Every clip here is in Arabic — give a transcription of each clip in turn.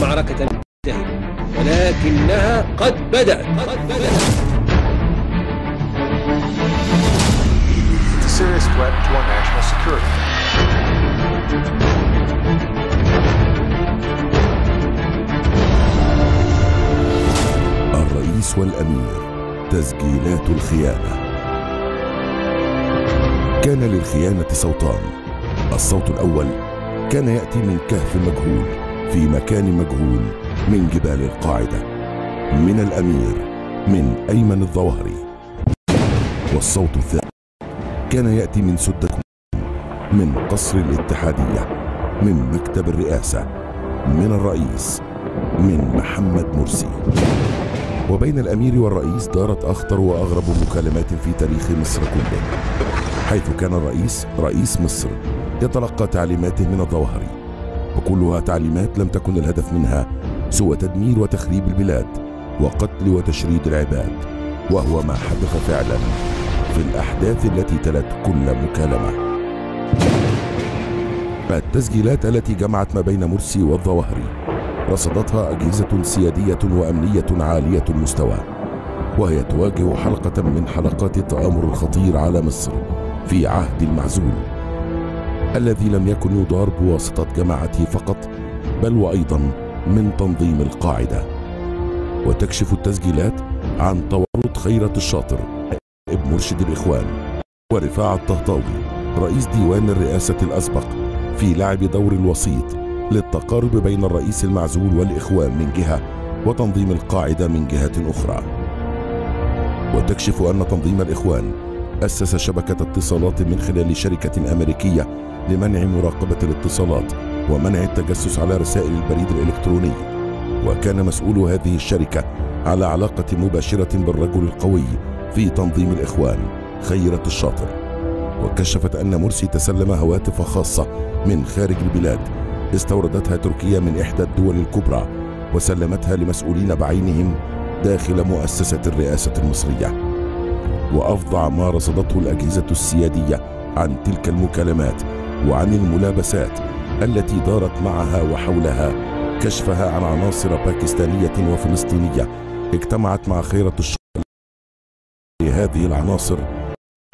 المعركة لم تنتهي، ولكنها قد بدأت. It's a serious threat to our national security. الرئيس والأمير، تسجيلات الخيانة. كان للخيانة صوتان. الصوت الأول كان يأتي من كهف مجهول في مكان مجهول من جبال القاعدة، من الأمير، من أيمن الظواهري. والصوت الثاني كان يأتي من سدة، من قصر الاتحادية، من مكتب الرئاسة، من الرئيس، من محمد مرسي. وبين الأمير والرئيس دارت أخطر وأغرب مكالمات في تاريخ مصر كله، حيث كان الرئيس رئيس مصر يتلقى تعليماته من الظواهري، وكلها تعليمات لم تكن الهدف منها سوى تدمير وتخريب البلاد وقتل وتشريد العباد، وهو ما حدث فعلا في الأحداث التي تلت كل مكالمة. التسجيلات التي جمعت ما بين مرسي والظواهري رصدتها أجهزة سيادية وأمنية عالية المستوى، وهي تواجه حلقة من حلقات التآمر الخطير على مصر في عهد المعزول، الذي لم يكن يدار بواسطة جماعته فقط، بل وأيضا من تنظيم القاعدة. وتكشف التسجيلات عن تورط خيرت الشاطر ابن مرشد الإخوان ورفاعة الطهطاوي رئيس ديوان الرئاسة الأسبق في لعب دور الوسيط للتقارب بين الرئيس المعزول والإخوان من جهة وتنظيم القاعدة من جهة أخرى. وتكشف أن تنظيم الإخوان أسس شبكة اتصالات من خلال شركة أمريكية لمنع مراقبة الاتصالات ومنع التجسس على رسائل البريد الإلكتروني، وكان مسؤول هذه الشركة على علاقة مباشرة بالرجل القوي في تنظيم الإخوان خيرت الشاطر. وكشفت أن مرسي تسلم هواتف خاصة من خارج البلاد استوردتها تركيا من إحدى الدول الكبرى وسلمتها لمسؤولين بعينهم داخل مؤسسة الرئاسة المصرية. وأفظع ما رصدته الأجهزة السيادية عن تلك المكالمات وعن الملابسات التي دارت معها وحولها كشفها عن عناصر باكستانية وفلسطينية اجتمعت مع خيرت الشاطر. لهذه العناصر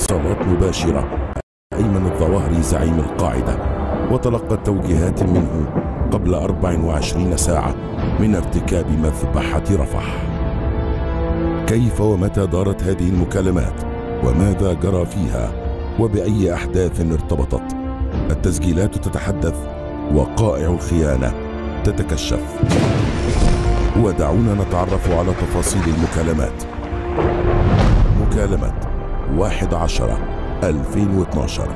اتصالات مباشرة أيمن الظواهري زعيم القاعدة، وتلقت توجيهات منه قبل 24 ساعة من ارتكاب مذبحة رفح. كيف ومتى دارت هذه المكالمات وماذا جرى فيها وبأي أحداث ارتبطت؟ التسجيلات تتحدث، وقائع الخيانة تتكشف. ودعونا نتعرف على تفاصيل المكالمات. مكالمة 11/2012،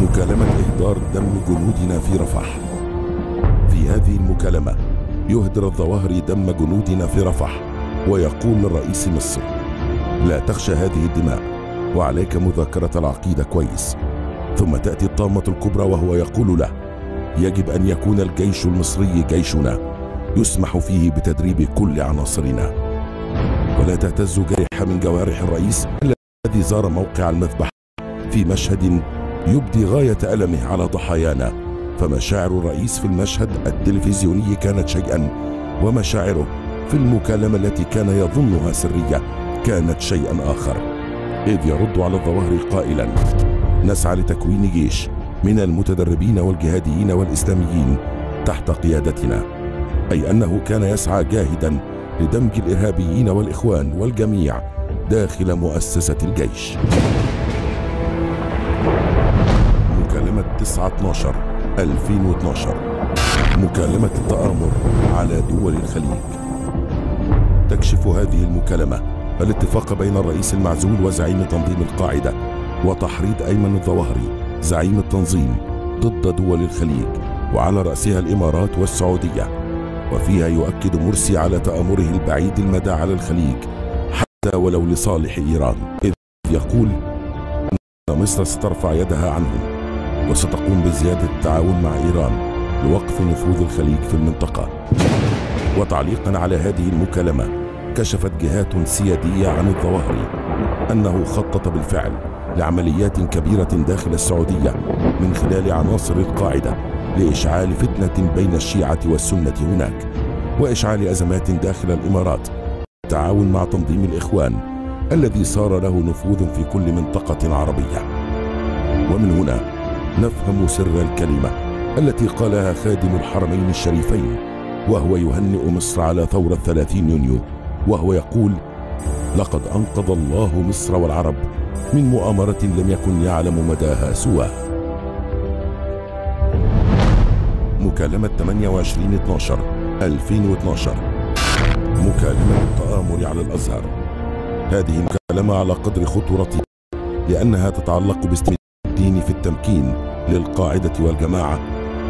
مكالمة إهدار دم جنودنا في رفح. في هذه المكالمة يهدر الظواهري دم جنودنا في رفح ويقول للرئيس مصر: لا تخشى هذه الدماء وعليك مذاكرة العقيدة كويس. ثم تأتي الطامة الكبرى وهو يقول له: يجب أن يكون الجيش المصري جيشنا يسمح فيه بتدريب كل عناصرنا. ولا تهتز جريحة من جوارح الرئيس الذي زار موقع المذبحة في مشهد يبدي غاية ألمه على ضحايانا، فمشاعر الرئيس في المشهد التلفزيوني كانت شيئا، ومشاعره في المكالمة التي كان يظنها سرية كانت شيئا آخر، إذ يرد على الظواهري قائلا: نسعى لتكوين جيش من المتدربين والجهاديين والإسلاميين تحت قيادتنا، أي أنه كان يسعى جاهدا لدمج الإرهابيين والإخوان والجميع داخل مؤسسة الجيش. مكالمة 9/12/2012، مكالمة التآمر على دول الخليج. تكشف هذه المكالمة الاتفاق بين الرئيس المعزول وزعيم تنظيم القاعدة وتحريض أيمن الظواهري زعيم التنظيم ضد دول الخليج وعلى رأسها الإمارات والسعودية، وفيها يؤكد مرسي على تآمره البعيد المدى على الخليج حتى ولو لصالح إيران، إذ يقول أن مصر سترفع يدها عنهم وستقوم بزيادة التعاون مع إيران لوقف نفوذ الخليج في المنطقة. وتعليقا على هذه المكالمة، كشفت جهات سيادية عن الظواهري أنه خطط بالفعل لعمليات كبيرة داخل السعودية من خلال عناصر القاعدة لإشعال فتنة بين الشيعة والسنة هناك، وإشعال أزمات داخل الإمارات، بالتعاون مع تنظيم الإخوان الذي صار له نفوذ في كل منطقة عربية. ومن هنا نفهم سر الكلمة التي قالها خادم الحرمين الشريفين وهو يهنئ مصر على ثورة 30 يونيو، وهو يقول: لقد أنقذ الله مصر والعرب من مؤامرة لم يكن يعلم مداها سواه. مكالمة 28/12/2012. مكالمة التآمر على الأزهر. هذه المكالمة على قدر خطورتها لأنها تتعلق باستخدام الدين في التمكين للقاعدة والجماعة،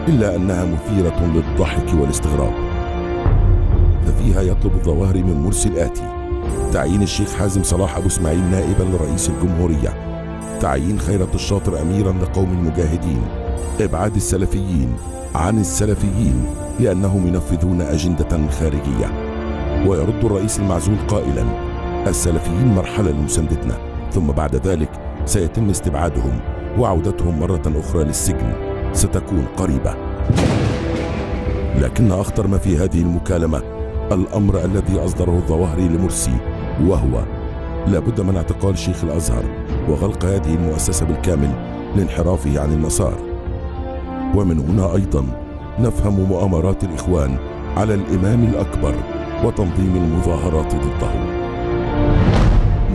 إلا أنها مثيرة للضحك والاستغراب. ففيها يطلب الظواهري من مرسي الآتي: تعيين الشيخ حازم صلاح أبو اسماعيل نائبا لرئيس الجمهورية، تعيين خيرت الشاطر أميرا لقوم المجاهدين، إبعاد السلفيين عن السلفيين لأنهم ينفذون أجندة خارجية. ويرد الرئيس المعزول قائلا: السلفيين مرحلة لمساندتنا، ثم بعد ذلك سيتم استبعادهم وعودتهم مرة أخرى للسجن ستكون قريبة. لكن أخطر ما في هذه المكالمة الأمر الذي أصدره الظواهري لمرسي، وهو لابد من اعتقال شيخ الأزهر وغلق هذه المؤسسة بالكامل لانحرافه عن المسار. ومن هنا أيضا نفهم مؤامرات الإخوان على الإمام الأكبر وتنظيم المظاهرات ضده.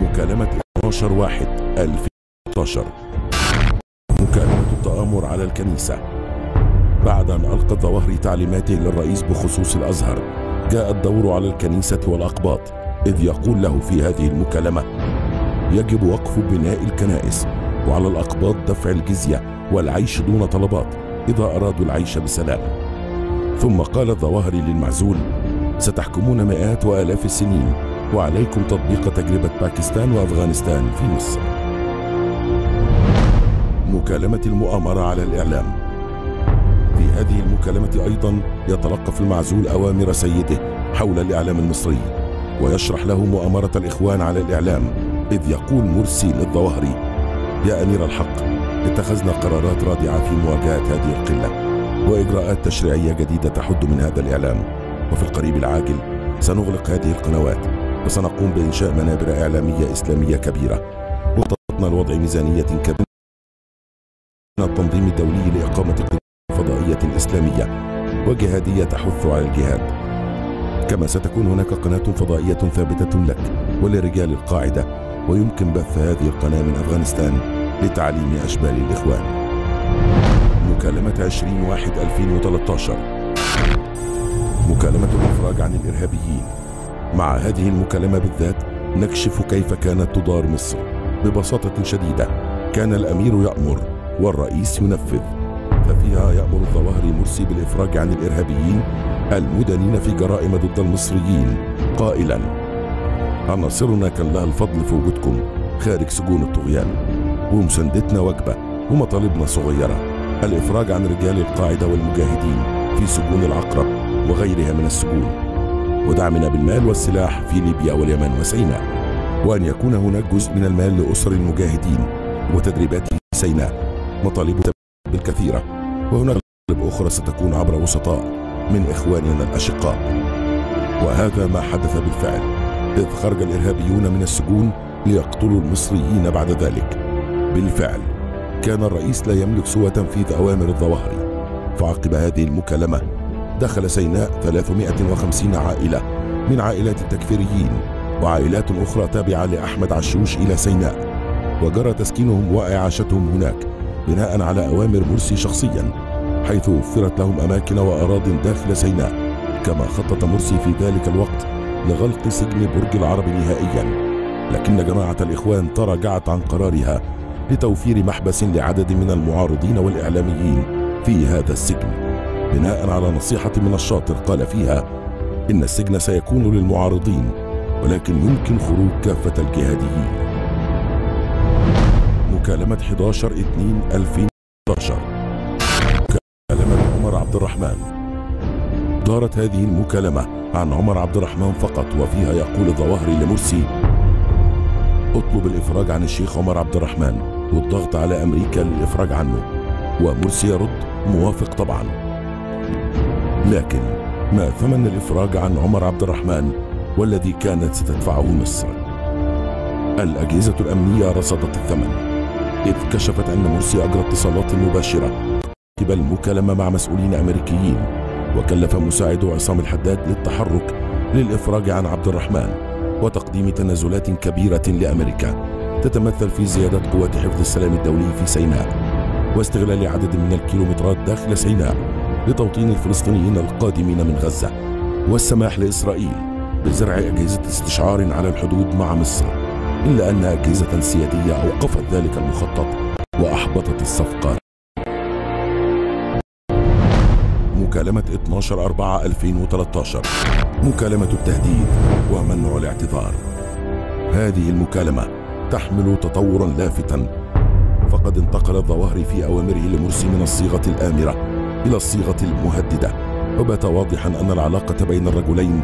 مكالمة 12/1/2013. مكالمة التآمر على الكنيسة. بعد أن ألقى الظواهري تعليماته للرئيس بخصوص الأزهر، جاء الدور على الكنيسة والأقباط، إذ يقول له في هذه المكالمة: يجب وقف بناء الكنائس، وعلى الأقباط دفع الجزية والعيش دون طلبات إذا أرادوا العيش بسلام. ثم قال الظواهري للمعزول: ستحكمون مئات وآلاف السنين، وعليكم تطبيق تجربة باكستان وأفغانستان في مصر. مكالمة المؤامرة على الإعلام. في هذه المكالمة أيضا يتلقف المعزول أوامر سيده حول الإعلام المصري، ويشرح له مؤامرة الإخوان على الإعلام، إذ يقول مرسي للظواهري: يا أمير الحق، اتخذنا قرارات رادعة في مواجهة هذه القلة وإجراءات تشريعية جديدة تحد من هذا الإعلام، وفي القريب العاجل سنغلق هذه القنوات وسنقوم بإنشاء منابر إعلامية إسلامية كبيرة، وخططنا لوضع ميزانية كبيرة من التنظيم الدولي لإقامة قناة فضائية إسلامية وجهادية تحث على الجهاد، كما ستكون هناك قناة فضائية ثابتة لك ولرجال القاعدة، ويمكن بث هذه القناة من أفغانستان لتعليم أشبال الإخوان. مكالمة 20/1/2013. مكالمة الإفراج عن الإرهابيين. مع هذه المكالمة بالذات نكشف كيف كانت تدار مصر. ببساطة شديدة كان الأمير يأمر والرئيس ينفذ، ففيها يأمر الظواهري مرسي بالإفراج عن الإرهابيين المدانين في جرائم ضد المصريين، قائلا: عناصرنا كان لها الفضل في وجودكم خارج سجون الطغيان، ومساندتنا وجبة ومطالبنا صغيرة: الإفراج عن رجال القاعدة والمجاهدين في سجون العقرب وغيرها من السجون، ودعمنا بالمال والسلاح في ليبيا واليمن وسيناء، وأن يكون هناك جزء من المال لأسر المجاهدين وتدريبات في سيناء. مطالب بالكثيرة، وهناك مطالب أخرى ستكون عبر وسطاء من إخواننا الأشقاء. وهذا ما حدث بالفعل، إذ خرج الإرهابيون من السجون ليقتلوا المصريين بعد ذلك. بالفعل كان الرئيس لا يملك سوى تنفيذ أوامر الظواهري، فعقب هذه المكالمة دخل سيناء 350 عائلة من عائلات التكفيريين وعائلات أخرى تابعة لأحمد عشوش إلى سيناء، وجرى تسكينهم وإعاشتهم هناك بناء على أوامر مرسي شخصيا، حيث وفرت لهم أماكن وأراضٍ داخل سيناء. كما خطط مرسي في ذلك الوقت لغلق سجن برج العرب نهائيا، لكن جماعة الإخوان تراجعت عن قرارها لتوفير محبس لعدد من المعارضين والإعلاميين في هذا السجن، بناء على نصيحة من الشاطر قال فيها إن السجن سيكون للمعارضين ولكن يمكن خروج كافة الجهاديين. مكالمة 11/2/2011. مكالمة عمر عبد الرحمن. دارت هذه المكالمة عن عمر عبد الرحمن فقط، وفيها يقول الظواهري لمرسي: اطلب الإفراج عن الشيخ عمر عبد الرحمن والضغط على أمريكا للإفراج عنه. ومرسي يرد: موافق طبعا. لكن ما ثمن الإفراج عن عمر عبد الرحمن والذي كانت ستدفعه مصر؟ الأجهزة الأمنية رصدت الثمن، إذ كشفت أن مرسي أجرى اتصالات مباشرة قبل مكالمة مع مسؤولين أمريكيين، وكلف مساعده عصام الحداد للتحرك للإفراج عن عبد الرحمن وتقديم تنازلات كبيرة لأمريكا تتمثل في زيادة قوات حفظ السلام الدولي في سيناء واستغلال عدد من الكيلومترات داخل سيناء لتوطين الفلسطينيين القادمين من غزة، والسماح لإسرائيل بزرع أجهزة استشعار على الحدود مع مصر، إلا أن أجهزة سيادية أوقفت ذلك المخطط وأحبطت الصفقة. مكالمة 12/4/2013، مكالمة التهديد ومنع الاعتذار. هذه المكالمة تحمل تطورا لافتا، فقد انتقل الظواهري في أوامره لمرسي من الصيغة الآمرة إلى الصيغة المهددة، وبات واضحا أن العلاقة بين الرجلين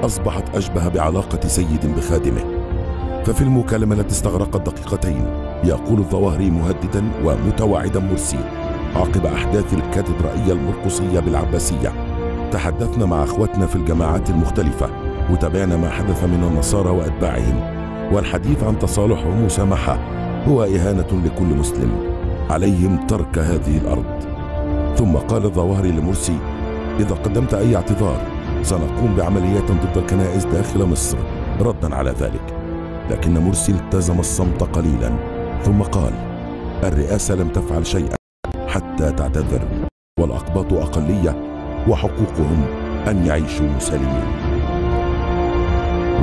أصبحت أشبه بعلاقة سيد بخادمه. ففي المكالمة التي استغرقت دقيقتين يقول الظواهري مهددا ومتوعدا مرسي عقب أحداث الكاتدرائية المرقصية بالعباسية: تحدثنا مع أخوتنا في الجماعات المختلفة وتابعنا ما حدث من النصارى وأتباعهم، والحديث عن تصالح ومسامحة هو إهانة لكل مسلم، عليهم ترك هذه الأرض. ثم قال الظواهري لمرسي: إذا قدمت أي اعتذار سنقوم بعمليات ضد الكنائس داخل مصر ردا على ذلك. لكن مرسي التزم الصمت قليلا، ثم قال: الرئاسة لم تفعل شيئا حتى تعتذر، والأقباط أقلية وحقوقهم أن يعيشوا مسالمين.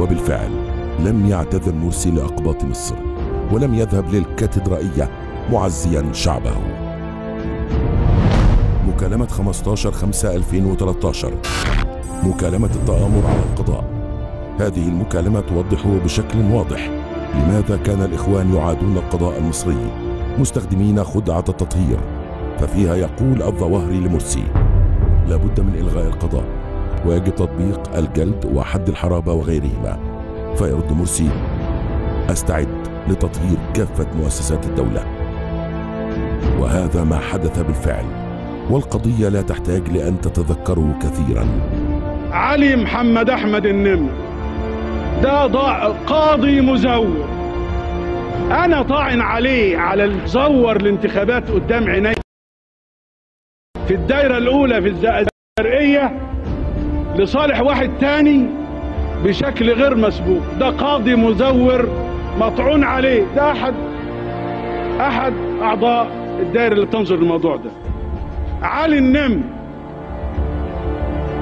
وبالفعل لم يعتذر مرسي لأقباط مصر، ولم يذهب للكاتدرائية معزيا شعبه. مكالمة 15/5/2013، مكالمة التآمر على القضاء. هذه المكالمة توضح بشكل واضح لماذا كان الإخوان يعادون القضاء المصري مستخدمين خدعة التطهير. ففيها يقول الظواهري لمرسي: لابد من إلغاء القضاء، ويجب تطبيق الجلد وحد الحرابة وغيرهما. فيرد مرسي: أستعد لتطهير كافة مؤسسات الدولة. وهذا ما حدث بالفعل، والقضية لا تحتاج لأن تتذكروا كثيرا. علي محمد أحمد النمر ده قاضي مزور، أنا طاعن عليه على زور الانتخابات قدام عيني في الدايرة الأولى في الزرقية لصالح واحد تاني بشكل غير مسبوق. ده قاضي مزور مطعون عليه، ده أحد أعضاء الدائرة اللي تنظر للموضوع ده. علي النمر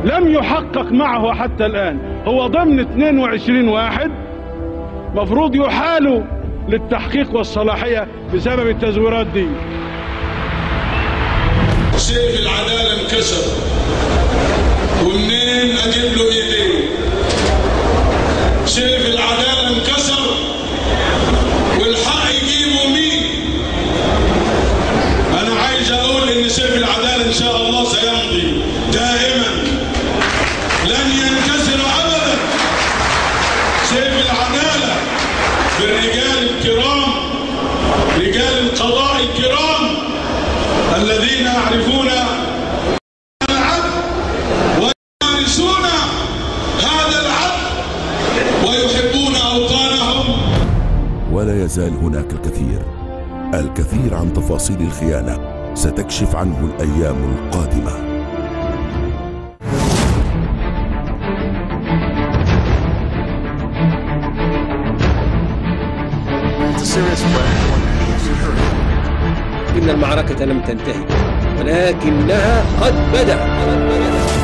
لم يحقق معه حتى الآن، هو ضمن 22 واحد مفروض يحالوا للتحقيق والصلاحية بسبب التزويرات دي. سيف العدالة انكسر، ومنين أجيب له إيديه؟ سيف العدالة انكسر والحق يجيبه مين؟ أنا عايز أقول إن سيف العدالة إن شاء الله سيمضي دائما، لن ينكسر أبدا. سيف العدالة بالرجال الكرام، رجال القضاء الكرام الذين يعرفون العدل ويمارسون هذا العدل ويحبون أوطانهم. ولا يزال هناك الكثير عن تفاصيل الخيانة ستكشف عنه الأيام القادمة. إن المعركة لم تنتهي ولكنها قد بدأت.